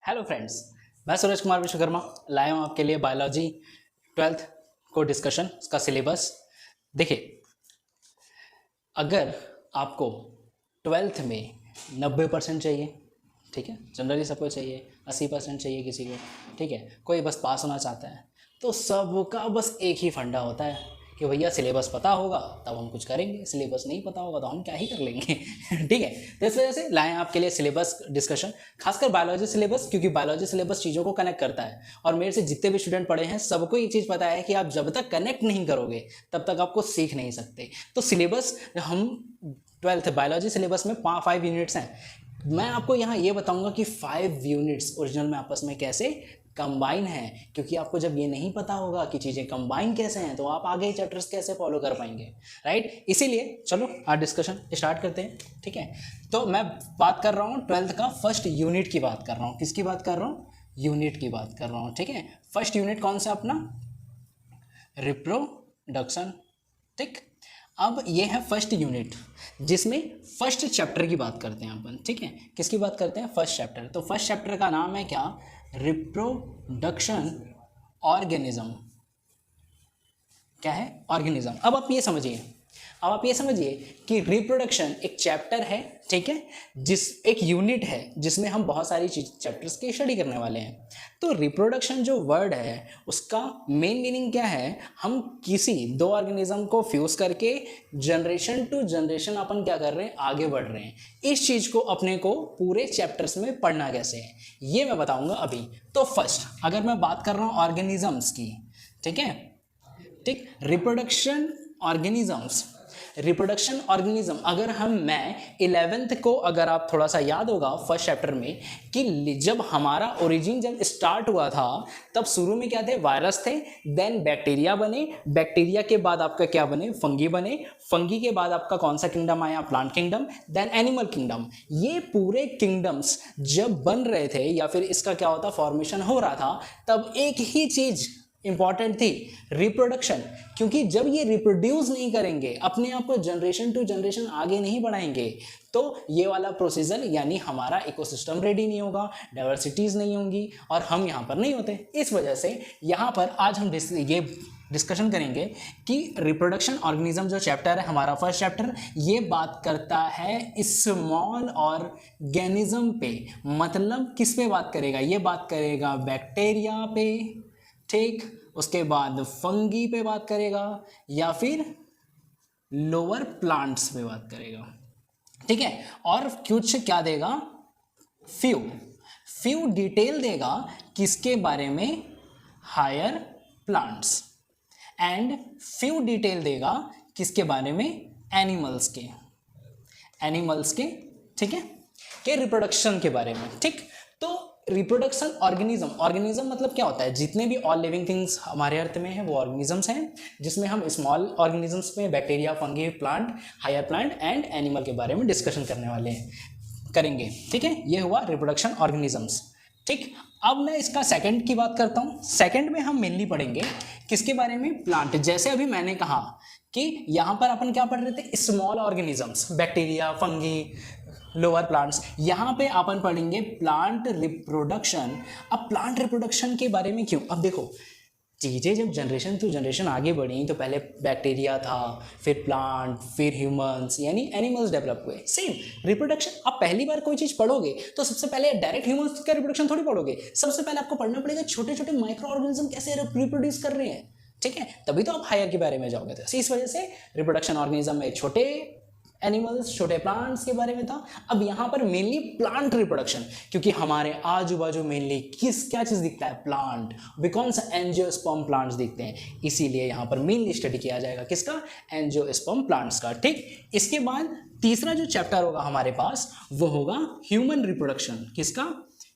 Hello friends, मैं सूरज कुमार विश्वकर्मा लाया हूँ आपके लिए बायोलॉजी 12th को डिस्कशन उसका सिलेबस। देखिए, अगर आपको 12th में 90% चाहिए, ठीक है, जनरली सबको चाहिए, 80% चाहिए किसी को, ठीक है, कोई बस पास होना चाहता है, तो सबका बस एक ही फंडा होता है कि भैया सिलेबस पता होगा तब हम कुछ करेंगे, सिलेबस नहीं पता होगा तो हम क्या ही कर लेंगे। ठीक है, तो इस वजह से लाए आपके लिए सिलेबस डिस्कशन, खासकर बायोलॉजी सिलेबस, क्योंकि बायोलॉजी सिलेबस चीज़ों को कनेक्ट करता है। और मेरे से जितने भी स्टूडेंट पढ़े हैं सबको ये चीज़ पता है कि आप जब तक कनेक्ट नहीं करोगे तब तक आपको सीख नहीं सकते। तो सिलेबस हम 12th बायोलॉजी सिलेबस में 5 यूनिट्स हैं। मैं आपको यहाँ ये बताऊंगा कि 5 यूनिट्स ओरिजिनल में आपस में कैसे कंबाइन है, क्योंकि आपको जब ये नहीं पता होगा कि चीज़ें कंबाइन कैसे हैं तो आप आगे चैप्टर्स कैसे फॉलो कर पाएंगे, राइट। इसीलिए चलो आज डिस्कशन स्टार्ट करते हैं, ठीक है। तो मैं बात कर रहा हूँ 12th का फर्स्ट यूनिट की बात कर रहा हूँ। किसकी बात कर रहा हूँ? यूनिट की बात कर रहा हूँ, ठीक है। फर्स्ट यूनिट कौन सा अपना? रिप्रोडक्शन, ठीक। अब ये है फर्स्ट यूनिट जिसमें फर्स्ट चैप्टर की बात करते हैं अपन, ठीक है। किसकी बात करते हैं? First chapter. तो फर्स्ट चैप्टर का नाम है क्या? Reproduction organism. क्या है? ऑर्गेनिज्म। अब आप ये समझिए कि रिप्रोडक्शन एक चैप्टर है, ठीक है, एक यूनिट है जिसमें हम बहुत सारी चैप्टर्स की स्टडी करने वाले हैं। तो रिप्रोडक्शन जो वर्ड है उसका मेन मीनिंग क्या है? हम किसी दो ऑर्गेनिज्म को फ्यूज करके जनरेशन टू जनरेशन अपन क्या कर रहे हैं? आगे बढ़ रहे हैं। इस चीज़ को अपने को पूरे चैप्टर्स में पढ़ना कैसे है ये मैं बताऊंगा अभी। तो फर्स्ट अगर मैं बात कर रहा हूँ ऑर्गेनिजम्स की, ठीक है, ठीक, रिप्रोडक्शन ऑर्गेनिज्म अगर मैं 11th को, अगर आप थोड़ा सा याद होगा फर्स्ट चैप्टर में कि जब हमारा ओरिजिन जब स्टार्ट हुआ था तब शुरू में क्या थे? वायरस थे, देन बैक्टीरिया बने, बैक्टीरिया के बाद आपका क्या बने? फंगी बने, फंगी के बाद आपका कौन सा किंगडम आया? Plant kingdom, then animal kingdom. ये पूरे किंगडम्स जब बन रहे थे या फिर इसका क्या होता फॉर्मेशन हो रहा था, तब एक ही चीज इंपॉर्टेंट थी, रिप्रोडक्शन। क्योंकि जब ये रिप्रोड्यूस नहीं करेंगे, अपने आप को जनरेशन टू जनरेशन आगे नहीं बढ़ाएंगे, तो ये वाला प्रोसीजर यानी हमारा इकोसिस्टम रेडी नहीं होगा, डाइवर्सिटीज नहीं होंगी और हम यहाँ पर नहीं होते। इस वजह से यहाँ पर आज हम ये डिस्कशन करेंगे कि रिप्रोडक्शन ऑर्गेनिज्म जो चैप्टर है हमारा फर्स्ट चैप्टर, ये बात करता है स्मॉल ऑर्गेनिज्म पे। मतलब किस पे बात करेगा? ये बात करेगा बैक्टीरिया पे, ठीक, उसके बाद फंगी पे बात करेगा या फिर लोअर प्लांट्स पे बात करेगा, ठीक है। और कुछ क्या देगा? फ्यू डिटेल देगा किसके बारे में? Higher plants. And few detail देगा किसके बारे में? एनिमल्स के, ठीक है, के रिप्रोडक्शन के बारे में, ठीक। तो रिप्रोडक्शन ऑर्गेनिज्म मतलब क्या होता है? जितने भी ऑल लिविंग थिंग्स हमारे अर्थ में है वो ऑर्गेनिजम्स हैं, जिसमें हम स्मॉल ऑर्गेनिजम्स में bacteria, fungi, plant, higher plant and animal के बारे में डिस्कशन करेंगे, ठीक है। ये हुआ रिप्रोडक्शन ऑर्गेनिजम्स, ठीक। अब मैं इसका सेकंड की बात करता हूँ। सेकंड में हम मेनली पढ़ेंगे किसके बारे में? प्लांट। जैसे अभी मैंने कहा कि यहाँ पर अपन क्या पढ़ रहे थे? Small organisms, bacteria, fungi, lower plants. यहाँ पे अपन पढ़ेंगे प्लांट रिप्रोडक्शन। अब प्लांट रिप्रोडक्शन के बारे में क्यों? अब देखो, चीज़ें जब जनरेशन टू जनरेशन आगे बढ़ी तो पहले बैक्टीरिया था, फिर प्लांट, फिर ह्यूमंस यानी एनिमल्स डेवलप हुए। Same reproduction. आप पहली बार कोई चीज़ पढ़ोगे तो सबसे पहले डायरेक्ट ह्यूमंस का रिप्रोडक्शन थोड़ी पढ़ोगे, सबसे पहले आपको पढ़ना पड़ेगा छोटे छोटे माइक्रो ऑर्गेनिज्म कैसे रिप्रोड्यूस कर रहे हैं, ठीक है, तभी तो आप हायर के बारे में जाओगे। तो इस वजह से रिप्रोडक्शन ऑर्गेनिज्म में छोटे एनिमल्स, छोटे प्लांट्स के बारे में था। अब यहाँ पर मेनली प्लांट रिप्रोडक्शन, क्योंकि हमारे आजू बाजू मेनली क्या चीज़ दिखता है? प्लांट। कौन सा? एंजियोस्पर्म प्लांट्स दिखते हैं, इसीलिए यहाँ पर मेनली स्टडी किया जाएगा किसका? एंजियोस्पर्म प्लांट्स का, ठीक। इसके बाद तीसरा जो चैप्टर होगा हमारे पास वो होगा ह्यूमन रिप्रोडक्शन। किसका?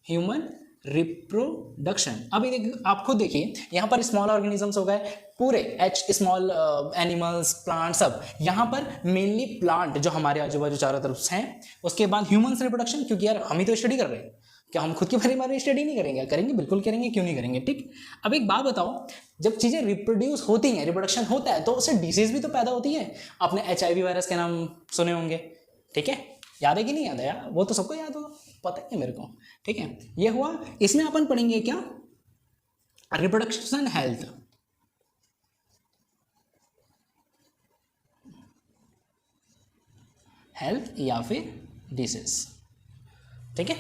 Human reproduction. अभी आप खुद देखिए, यहाँ पर स्मॉल ऑर्गेनिजम्स हो गए पूरे, स्मॉल एनिमल्स, प्लांट, सब। यहाँ पर मेनली प्लांट जो हमारे आजू बाजू चारों तरफ हैं। उसके बाद ह्यूमंस रिप्रोडक्शन, क्योंकि यार हम ही तो स्टडी कर रहे हैं, क्या हम खुद के बारे में स्टडी नहीं करेंगे? करेंगे, बिल्कुल करेंगे, क्यों नहीं करेंगे, ठीक। अब एक बात बताओ, जब चीज़ें रिप्रोड्यूस होती हैं, रिप्रोडक्शन होता है, तो उससे डिसीज भी तो पैदा होती है। आपने HIV वायरस के नाम सुने होंगे, ठीक है, याद है कि नहीं याद है यार? वो तो सबको याद होगा, पता है मेरे को, ठीक है। ये हुआ। इसमें अपन पढ़ेंगे क्या, रिप्रोडक्शन हेल्थ, हेल्थ या फिर डिसीज, ठीक है।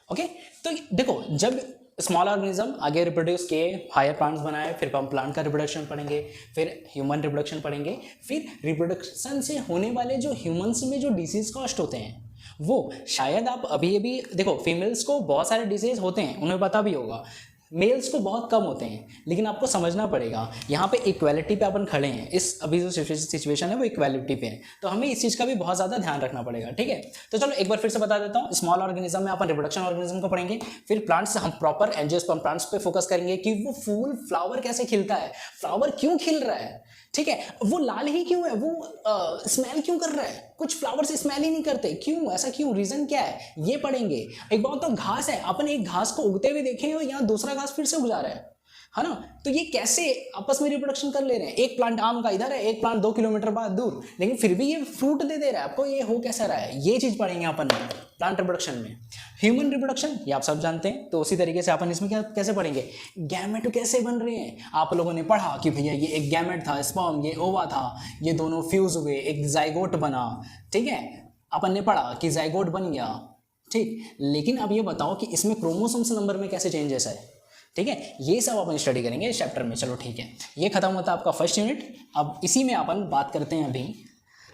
ओके, तो देखो जब स्मॉल ऑर्गेनिज्म आगे रिप्रोड्यूस किए, हायर प्लांट्स बनाए, फिर हम प्लांट का रिप्रोडक्शन पढ़ेंगे, फिर ह्यूमन रिप्रोडक्शन पढ़ेंगे, फिर रिप्रोडक्शन से होने वाले जो ह्यूमंस में जो डिसीज कॉस्ट होते हैं वो शायद आप अभी अभी देखो, फीमेल्स को बहुत सारे डिसीज होते हैं, उन्हें पता भी होगा, मेल्स को बहुत कम होते हैं, लेकिन आपको समझना पड़ेगा यहाँ पे इक्वालिटी पे अपन खड़े हैं, इस अभी जो सिचुएशन है वो इक्वालिटी पे है, तो हमें इस चीज़ का भी बहुत ज़्यादा ध्यान रखना पड़ेगा, ठीक है। तो चलो एक बार फिर से बता देता हूँ, स्मॉल ऑर्गेनिज्म में अपन रिप्रोडक्शन ऑर्गेनिज्म को पढ़ेंगे, फिर प्लांट्स हम प्रॉपर एंजियोस्पर्म प्लांट्स पे फोकस करेंगे कि वो फूल फ्लावर कैसे खिलता है, फ्लावर क्यों खिल रहा है, ठीक है, वो लाल ही क्यों है, वो स्मेल क्यों कर रहा है, कुछ फ्लावर से स्मेल ही नहीं करते, क्यों ऐसा, क्यों, रीजन क्या है, ये पढ़ेंगे। एक बात तो घास है, अपन एक घास को उगते हुए देखें और यहाँ दूसरा घास फिर से उग जा रहा है ना, तो ये कैसे आपस में रिप्रोडक्शन कर ले रहे हैं, एक प्लांट आम का इधर है, एक प्लांट 2 किलोमीटर बाद दूर, लेकिन फिर भी ये फ्रूट दे रहा है आपको, ये हो कैसा रहा है, ये चीज पढ़ेंगे अपन प्लांट रिप्रोडक्शन में। ह्यूमन रिप्रोडक्शन ये आप सब जानते हैं, तो उसी तरीके से अपन इसमें क्या कैसे पढ़ेंगे, गैमेट कैसे बन रहे हैं, आप लोगों ने पढ़ा कि भैया ये एक गैमेट था, स्पर्म, ये ओवा था, ये दोनों फ्यूज हुए, एक जाइगोट बना, ठीक है, अपन ने पढ़ा कि जाइगोट बन गया, ठीक। लेकिन अब ये बताओ कि इसमें क्रोमोसोम्स नंबर में कैसे चेंजेस है, ठीक है, ये सब अपन स्टडी करेंगे इस चैप्टर में। चलो ठीक है, ये खत्म होता है आपका फर्स्ट यूनिट। अब इसी में अपन बात करते हैं अभी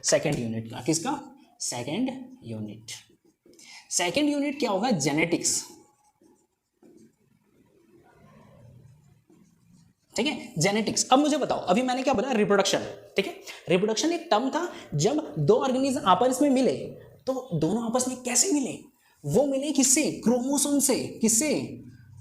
सेकंड यूनिट का। किसका, सेकंड यूनिट। सेकंड यूनिट क्या होगा, जेनेटिक्स, ठीक है, जेनेटिक्स। अब मुझे बताओ, अभी मैंने क्या बोला, रिप्रोडक्शन, ठीक है, रिप्रोडक्शन एक टर्म था, जब दो ऑर्गेनिज्म आपस में मिले तो दोनों आपस में कैसे मिले, वो मिले किससे, क्रोमोसोम से, किससे,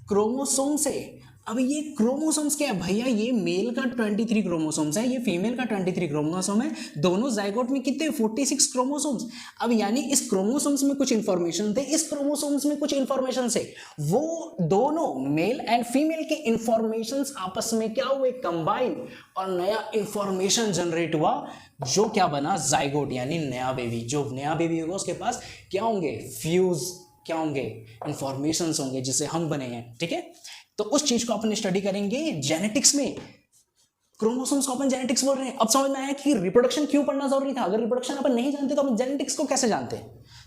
क्रोमोसोम से। अब ये क्रोमोसोम्स क्या है भैया, ये मेल का 23 क्रोमोसोम्स है, ये फीमेल का 23 क्रोमोसोम है, दोनों जाइगोट में कितने 46 क्रोमोसोम्स। अब यानी इस क्रोमोसोम्स में कुछ इंफॉर्मेशन थे, इस क्रोमोसोम्स में कुछ इंफॉर्मेशन से, वो दोनों मेल एंड फीमेल के इंफॉर्मेशन आपस में क्या हुए, कंबाइन, और नया इंफॉर्मेशन जनरेट हुआ, जो क्या बना, जाइगोट, यानी नया बेबी। जो नया बेबी होगा उसके पास क्या होंगे, फ्यूज, क्या होंगे, इंफॉर्मेशंस होंगे, जिसे हम बने हैं, ठीक है। तो उस चीज को अपन स्टडी करेंगे जेनेटिक्स में। क्रोमोसोम्स को अपन जेनेटिक्स बोल रहे हैं। अब समझ में आया कि रिप्रोडक्शन क्यों पढ़ना जरूरी था। अगर रिप्रोडक्शन अपन नहीं जानते तो अपन जेनेटिक्स को कैसे जानते,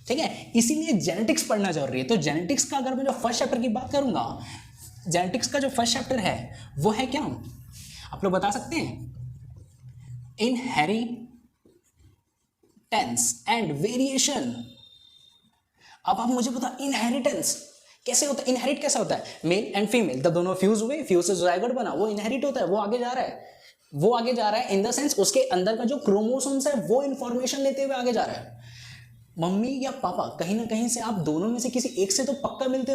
ठीक है, इसीलिए जेनेटिक्स पढ़ना जरूरी है। तो जेनेटिक्स का अगर मैं जो फर्स्ट चैप्टर की बात करूंगा, जेनेटिक्स का जो फर्स्ट चैप्टर है वो है क्या, आप लोग बता सकते हैं, इनहेरिटेंस एंड वेरिएशन। अब आप मुझे बता, इनहेरिटेंस कैसे होता है, इनहेरिट कैसा होता है, मेल एंड फीमेल तब दोनों फ्यूज हुए, फ्यूज से जाइगोट बना, वो इनहेरिट होता है, वो आगे जा रहा है, वो आगे जा रहा है इन द सेंस उसके अंदर का जो क्रोमोसोम्स है वो इंफॉर्मेशन लेते हुए आगे जा रहा है। मम्मी या पापा कहीं ना कहीं से आप दोनों में से किसी एक से तो पक्का मिलते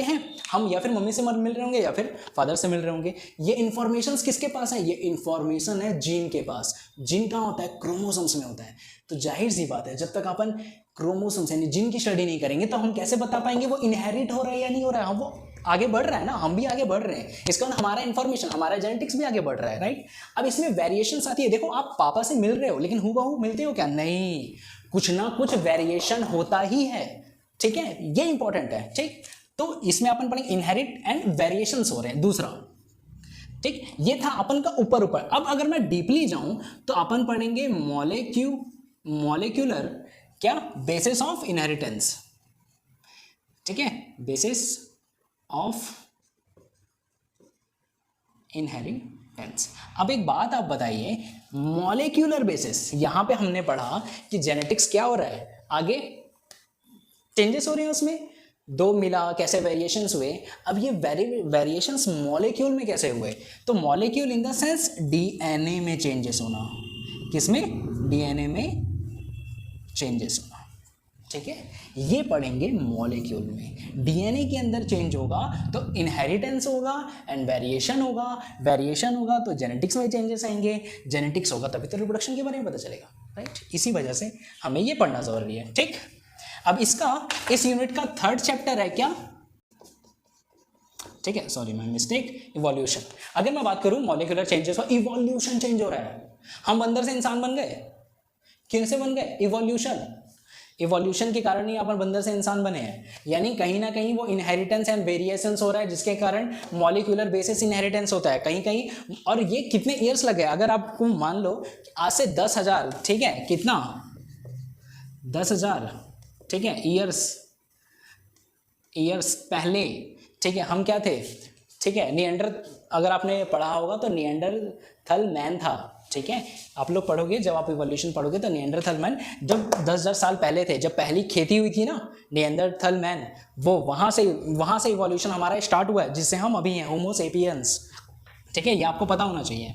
हैं हम, या फिर मम्मी से मिल रहे होंगे या फिर फादर से मिल रहे होंगे। ये इन्फॉर्मेशन किसके पास है, ये इन्फॉर्मेशन है जीन के पास। जीन कहाँ होता है, क्रोमोसोम्स में होता है। तो जाहिर सी बात है, जब तक अपन क्रोमोसोम्स यानी जीन की स्टडी नहीं करेंगे तो हम कैसे बता पाएंगे वो इनहेरिट हो रहा है या नहीं हो रहा है। हम वो आगे बढ़ रहा है ना, हम भी आगे बढ़ रहे हैं, इसका हमारा इन्फॉर्मेशन, हमारा जेनेटिक्स भी आगे बढ़ रहा है, राइट। अब इसमें वेरिएशन आती है। देखो आप पापा से मिल रहे हो लेकिन हूबहू मिलते हो क्या, नहीं, कुछ ना कुछ वेरिएशन होता ही है, ठीक है, ये इंपॉर्टेंट है, ठीक। तो इसमें अपन पढ़ेंगे इनहेरिट एंड वेरिएशंस हो रहे हैं, दूसरा, ठीक। ये था अपन का ऊपर। अब अगर मैं डीपली जाऊं तो अपन पढ़ेंगे मॉलिक्यूलर क्या, बेसिस ऑफ इनहेरिटेंस, ठीक है, बेसिस ऑफ इनहेरिटेंस। अब एक बात आप बताइए, मॉलिक्यूलर बेसिस, यहां पे हमने पढ़ा कि जेनेटिक्स क्या हो रहा है, आगे चेंजेस हो रहे हैं उसमें, दो मिला कैसे वेरिएशंस हुए। अब ये वेरिएशंस मॉलिक्यूल में कैसे हुए, तो molecule in the sense DNA में चेंजेस होना, किसमें, डीएनए में चेंजेस होना, ठीक है, ये पढ़ेंगे मॉलिक्यूल में। डीएनए के अंदर चेंज होगा तो इनहेरिटेंस होगा एंड वेरिएशन होगा तो जेनेटिक्स में चेंजेस आएंगे, जेनेटिक्स होगा तभी तो रिप्रोडक्शन के बारे में पता चलेगा, राइट। इसी वजह से हमें ये पढ़ना जरूरी है, ठीक। अब इस यूनिट का थर्ड चैप्टर है क्या, ठीक है, सॉरी माय मिस्टेक, इवोल्यूशन। अगर मैं बात करूं मॉलिक्यूलर चेंजेस का, इवोल्यूशन चेंज हो रहा है। हम अंदर से इंसान बन गए, कैसे बन गए, इवोल्यूशन के कारण ही अपन बंदर से इंसान बने हैं, यानी कहीं ना कहीं वो इनहेरिटेंस एंड वेरिएशंस हो रहा है, जिसके कारण मॉलिक्यूलर बेसिस इनहेरिटेंस होता है कहीं कहीं। और ये कितने ईयर्स लगे, अगर आपको मान लो आज से 10,000, ठीक है, कितना 10,000, ठीक है, ईयर्स पहले, ठीक है, हम क्या थे, ठीक है, अगर आपने पढ़ा होगा तो निएंडरथल मैन था, ठीक है, आप लोग पढ़ोगे जब आप इवोल्यूशन पढ़ोगे तो निएंडरथल मैन जब 10,000 साल पहले थे, जब पहली खेती हुई थी ना निएंडरथल मैन, वो वहाँ से इवोल्यूशन हमारा स्टार्ट हुआ है, जिससे हम अभी हैं होमो सेपियंस, ठीक है, ये आपको पता होना चाहिए।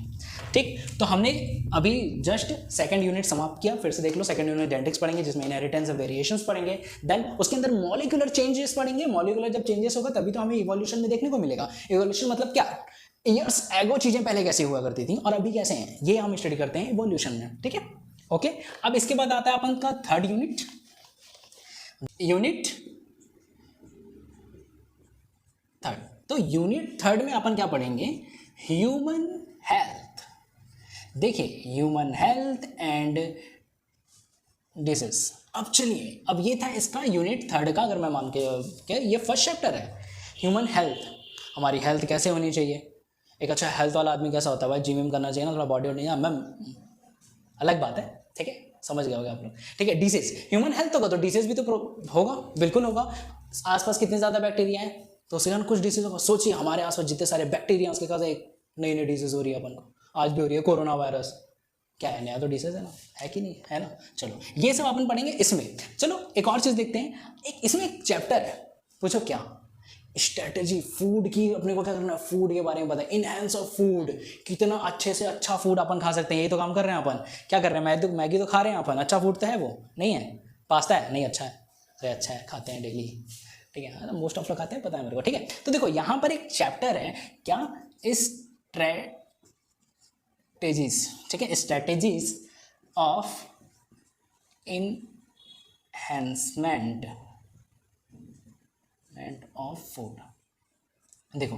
ठीक, तो हमने अभी जस्ट सेकंड यूनिट समाप्त किया, फिर से देख लो, सेकंड यूनिट जेनेटिक्स पढ़ेंगे जिसमें इनहेरिटेंस और वेरिएशंस पढ़ेंगे, देन उसके अंदर मॉलिक्यूलर चेंजेस पढ़ेंगे। मॉलिक्यूलर जब चेंजेस होगा तभी तो हमें इवोल्यूशन में देखने को मिलेगा। इवोल्यूशन मतलब क्या, ईयर्स एगो चीजें पहले कैसे हुआ करती थी और अभी कैसे हैं, ये हम स्टडी करते हैं इवोल्यूशन में। ठीक है, ओके। अब इसके बाद आता है अपन का थर्ड यूनिट थर्ड। तो यूनिट थर्ड में अपन क्या पढ़ेंगे, ह्यूमन हेल्थ। देखिए, ह्यूमन हेल्थ एंड डिसीज। अब चलिए, अब ये था इसका यूनिट थर्ड का, अगर मैं मान के ये फर्स्ट चैप्टर है ह्यूमन हेल्थ। हमारी हेल्थ कैसे होनी चाहिए, एक अच्छा हेल्थ वाला आदमी कैसा होता है, भाई जिम करना चाहिए ना, थोड़ा बॉडी होनी चाहिए, मैम अलग बात है, ठीक है, समझ गए होगे आप लोग। ठीक है, डिसीज, ह्यूमन हेल्थ होगा तो डिसीज भी तो होगा, बिल्कुल होगा। आसपास कितने ज़्यादा बैक्टीरिया हैं तो उसके कारण कुछ डिसीज होगा। सोचिए हमारे आसपास जितने सारे बैक्टीरिया, उसके कारण एक नई नई डिसीज हो रही है अपन को, आज भी हो रही है, कोरोना वायरस, क्या है, नया तो डिसीज है ना, है कि नहीं, है ना। चलो ये सब अपन पढ़ेंगे इसमें। चलो एक और चीज़ देखते हैं, इसमें एक चैप्टर है, पूछो क्या, स्ट्रेटेजी फूड की, अपने को क्या करना है, फूड के बारे में पता है, इनहेंस ऑफ फूड, कितना अच्छे से अच्छा फूड अपन खा सकते हैं। ये तो काम कर रहे हैं अपन, क्या कर रहे हैं, मैगी तो खा रहे हैं अपन, अच्छा फूड तो है वो, नहीं है, पास्ता है, नहीं अच्छा है, अरे अच्छा है, खाते हैं डेली, ठीक है, मोस्ट ऑफ लोग खाते हैं, पता है मेरे को। ठीक है, तो देखो यहाँ पर एक चैप्टर है, क्या, स्ट्रेटेजीज, ठीक है, strategies of enhancement of food. देखो,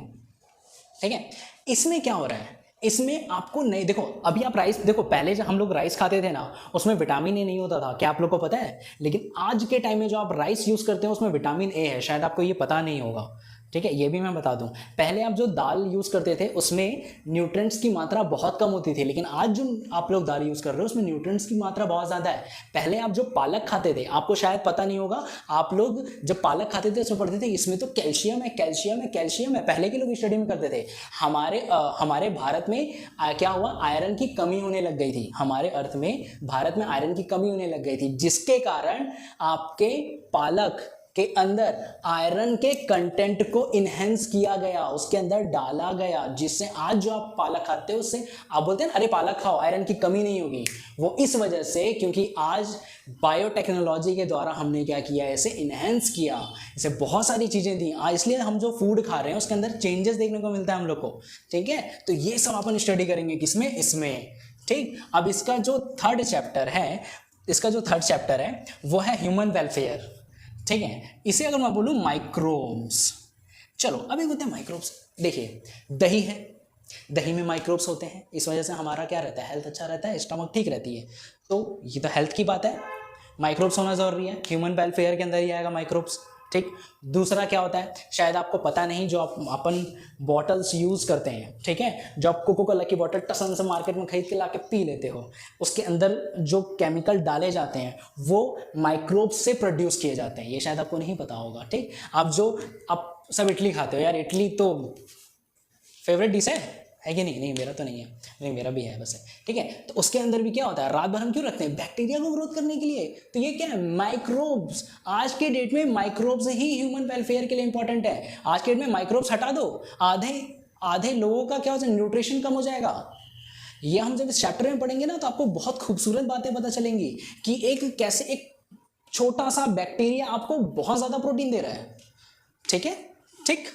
ठीक है, इसमें क्या हो रहा है, इसमें आपको नहीं, देखो अभी आप राइस देखो, पहले जब हम लोग राइस खाते थे ना, उसमें विटामिन ए नहीं होता था, क्या आप लोग को पता है। लेकिन आज के टाइम में जो आप राइस यूज करते हैं उसमें विटामिन ए है, शायद आपको ये पता नहीं होगा। ठीक है, ये भी मैं बता दूं, पहले आप जो दाल यूज करते थे उसमें न्यूट्रिएंट्स की मात्रा बहुत कम होती थी, लेकिन आज जो आप लोग दाल यूज कर रहे हो उसमें न्यूट्रिएंट्स की मात्रा बहुत ज्यादा है। पहले आप जो पालक खाते थे, आपको शायद पता नहीं होगा, आप लोग जब पालक खाते थे उसमें पढ़ते थे इसमें तो कैल्शियम है, कैल्शियम है, कैल्शियम है, पहले के लोग स्टडी में करते थे। हमारे भारत में क्या हुआ, आयरन की कमी होने लग गई थी, हमारे अर्थ में भारत में आयरन की कमी होने लग गई थी, जिसके कारण आपके पालक के अंदर आयरन के कंटेंट को इनहेंस किया गया, उसके अंदर डाला गया, जिससे आज जो आप पालक खाते हो उससे आप बोलते हैं अरे पालक खाओ, आयरन की कमी नहीं होगी। वो इस वजह से, क्योंकि आज बायोटेक्नोलॉजी के द्वारा हमने क्या किया, इसे इनहेंस किया, इसे बहुत सारी चीजें दी, इसलिए हम जो फूड खा रहे हैं उसके अंदर चेंजेस देखने को मिलता है हम लोग को। ठीक है, तो ये सब अपन स्टडी करेंगे किसमें, इसमें। ठीक, अब इसका जो थर्ड चैप्टर है वो है ह्यूमन वेलफेयर। ठीक है, इसे अगर मैं बोलूं माइक्रोब्स। चलो अभी बोलते हैं माइक्रोब्स। देखिए, दही है, दही में माइक्रोब्स होते हैं, इस वजह से हमारा क्या रहता है, हेल्थ अच्छा रहता है, स्टमक ठीक रहती है। तो ये तो हेल्थ की बात है, माइक्रोब्स होना जरूरी है, ह्यूमन वेलफेयर के अंदर ही आएगा माइक्रोब्स। ठीक, दूसरा क्या होता है, शायद आपको पता नहीं, जो अपन बॉटल्स यूज करते हैं, ठीक है, जो आप कोको कोला की बॉटल टसन से मार्केट में खरीद के लाके पी लेते हो, उसके अंदर जो केमिकल डाले जाते हैं वो माइक्रोब्स से प्रोड्यूस किए जाते हैं, ये शायद आपको नहीं पता होगा। ठीक, आप सब इडली खाते हो यार, इडली तो फेवरेट डिश है कि नहीं, मेरा तो नहीं है, नहीं मेरा भी है वैसे। ठीक है, तो उसके अंदर भी क्या होता है, रात भर हम क्यों रखते हैं, बैक्टीरिया को ग्रोथ करने के लिए। तो ये क्या है, माइक्रोब्स। आज के डेट में माइक्रोब्स ही ह्यूमन वेलफेयर के लिए इंपॉर्टेंट है। आज के डेट में माइक्रोब्स हटा दो, आधे लोगों का क्या हो जाए, न्यूट्रिशन कम हो जाएगा। ये हम जब इस चैप्टर में पढ़ेंगे ना तो आपको बहुत खूबसूरत बातें पता चलेंगी कि कैसे एक छोटा सा बैक्टीरिया आपको बहुत ज्यादा प्रोटीन दे रहा है। ठीक है, ठीक,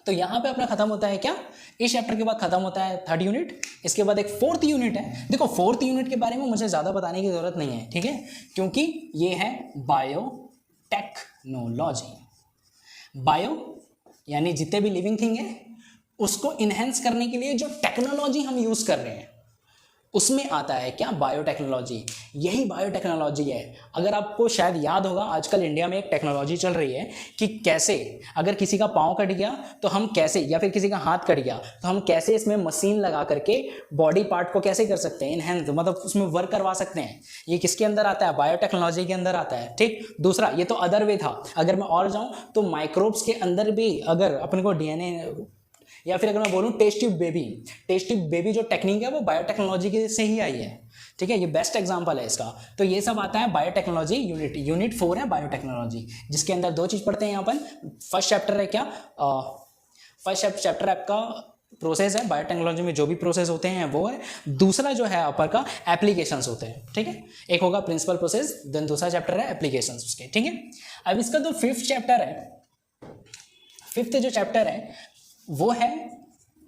तो यहां पे अपना खत्म होता है क्या, इस चैप्टर के बाद खत्म होता है थर्ड यूनिट। इसके बाद एक फोर्थ यूनिट है। देखो फोर्थ यूनिट के बारे में मुझे ज्यादा बताने की जरूरत नहीं है, ठीक है, क्योंकि ये है बायोटेक्नोलॉजी। बायो यानी जितने भी लिविंग थिंग है उसको इनहेंस करने के लिए जो टेक्नोलॉजी हम यूज कर रहे हैं, उसमें आता है क्या, बायोटेक्नोलॉजी। यही बायोटेक्नोलॉजी है। अगर आपको शायद याद होगा, आजकल इंडिया में एक टेक्नोलॉजी चल रही है कि कैसे अगर किसी का पाँव कट गया तो हम कैसे, या फिर किसी का हाथ कट गया तो हम कैसे इसमें मशीन लगा करके बॉडी पार्ट को कैसे कर सकते हैं इनहेंस, मतलब उसमें वर्क करवा सकते हैं। ये किसके अंदर आता है, बायोटेक्नोलॉजी के अंदर आता है। ठीक, दूसरा ये तो अदर वे था। अगर मैं और जाऊँ तो माइक्रोब्स के अंदर भी अगर अपन को डीएनए, या फिर अगर मैं बोलूँ टेस्ट ट्यूब बेबी जो टेक्निक है वो बायोटेक्नोलॉजी से ही आई है। ठीक है, ये बेस्ट एग्जांपल है इसका। तो ये सब आता है बायोटेक्नोलॉजी यूनिट 4 है बायोटेक्नोलॉजी, जिसके अंदर 2 चीज़ पढ़ते हैं यहाँ पर। फर्स्ट चैप्टर है क्या, फर्स्ट चैप्टर आपका प्रोसेस है, बायोटेक्नोलॉजी में जो भी प्रोसेस होते हैं वो है। दूसरा जो है अपर का एप्लीकेशंस होते हैं। ठीक है, एक होगा प्रिंसिपल प्रोसेस, देन दूसरा चैप्टर है एप्लीकेशंस उसके। ठीक है, अब इसका जो 5th चैप्टर है, 5th जो चैप्टर है वो है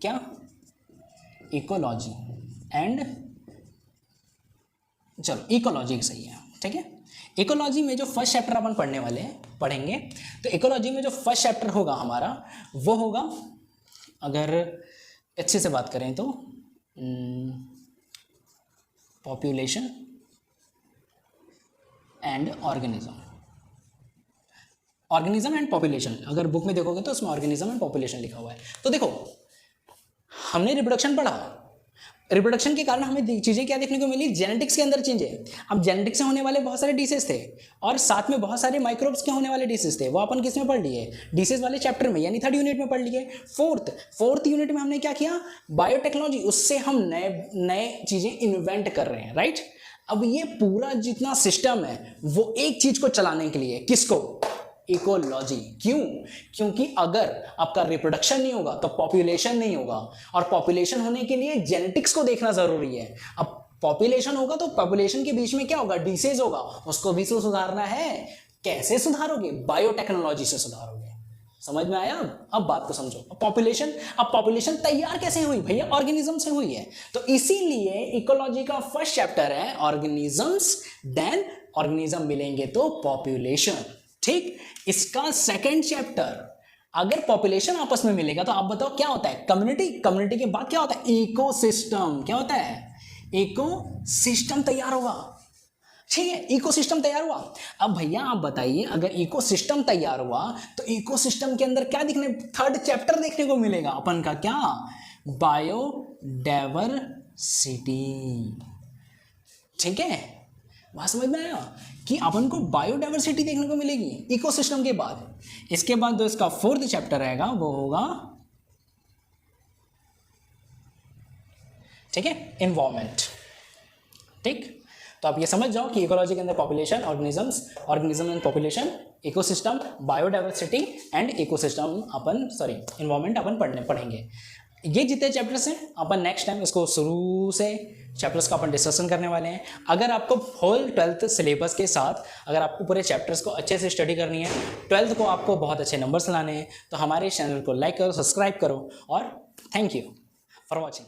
क्या, इकोलॉजी एंड, चलो इकोलॉजी सही है। ठीक है, इकोलॉजी में जो फर्स्ट चैप्टर अपन पढ़ेंगे, तो इकोलॉजी में जो फर्स्ट चैप्टर होगा हमारा वो होगा, अगर अच्छे से बात करें तो population and organism and population. अगर बुक में देखोगे तो उसमें ऑर्गेनिज्म एंड पॉपुलेशन लिखा हुआ है। तो देखो, हमने रिप्रोडक्शन पढ़ा, रिप्रोडक्शन के कारण हमें चीज़ें क्या देखने को मिली, जेनेटिक्स के अंदर चेंज है। अब जेनेटिक्स से होने वाले बहुत सारे डिसीज थे और साथ में बहुत सारे माइक्रोब्स के होने वाले डिसीज थे, वो अपन किस में पढ़ लिए, डिसीज वाले चैप्टर में, यानी 3rd यूनिट में पढ़ लिए। फोर्थ यूनिट में हमने क्या किया, बायोटेक्नोलॉजी, उससे हम नए चीज़ें इन्वेंट कर रहे हैं। राइट, अब ये पूरा जितना सिस्टम है वो एक चीज़ को चलाने के लिए, किसको, इकोलॉजी। क्यों, क्योंकि अगर आपका रिप्रोडक्शन नहीं होगा तो पॉपुलेशन नहीं होगा, और पॉपुलेशन होने के लिए जेनेटिक्स को देखना जरूरी है। अब पॉपुलेशन होगा तो पॉपुलेशन के बीच में क्या होगा, डिसीज होगा, उसको भी तो सुधारना है। कैसे सुधारोगे, बायोटेक्नोलॉजी से सुधारोगे। समझ में आया? अब बात को समझो। अब पॉपुलेशन तैयार कैसे हुई भैया, ऑर्गेनिज्म से हुई है। तो इसीलिए इकोलॉजी का फर्स्ट चैप्टर है ऑर्गेनिजम्स, देन ऑर्गेनिज्म मिलेंगे तो पॉपुलेशन। ठीक, इसका सेकंड चैप्टर, अगर पॉपुलेशन आपस में मिलेगा तो आप बताओ क्या होता है, कम्युनिटी के बाद क्या होता है, इकोसिस्टम। क्या होता है, इकोसिस्टम तैयार होगा। ठीक है, इकोसिस्टम तैयार हुआ। अब भैया आप बताइए, अगर इकोसिस्टम तैयार हुआ तो इकोसिस्टम के अंदर क्या दिखने, 3rd चैप्टर देखने को मिलेगा अपन का, क्या, बायोडाइवर्सिटी। ठीक है, बात समझ में आया कि अपन को बायोडाइवर्सिटी देखने को मिलेगी इकोसिस्टम के बाद। इसके बाद जो इसका 4th चैप्टर रहेगा वो होगा, ठीक है, एनवायरमेंट। ठीक, तो आप ये समझ जाओ कि इकोलॉजी के अंदर population, organism and population, ecosystem, biodiversity and environment अपन पढ़ेंगे। ये जितने चैप्टर्स हैं अपन नेक्स्ट टाइम इसको शुरू से चैप्टर्स का अपन डिस्कशन करने वाले हैं। अगर आपको होल 12th सिलेबस के साथ अगर आपको पूरे चैप्टर्स को अच्छे से स्टडी करनी है, 12th को आपको बहुत अच्छे नंबर्स लाने हैं, तो हमारे चैनल को लाइक करो, सब्सक्राइब करो, और थैंक यू फॉर वॉचिंग।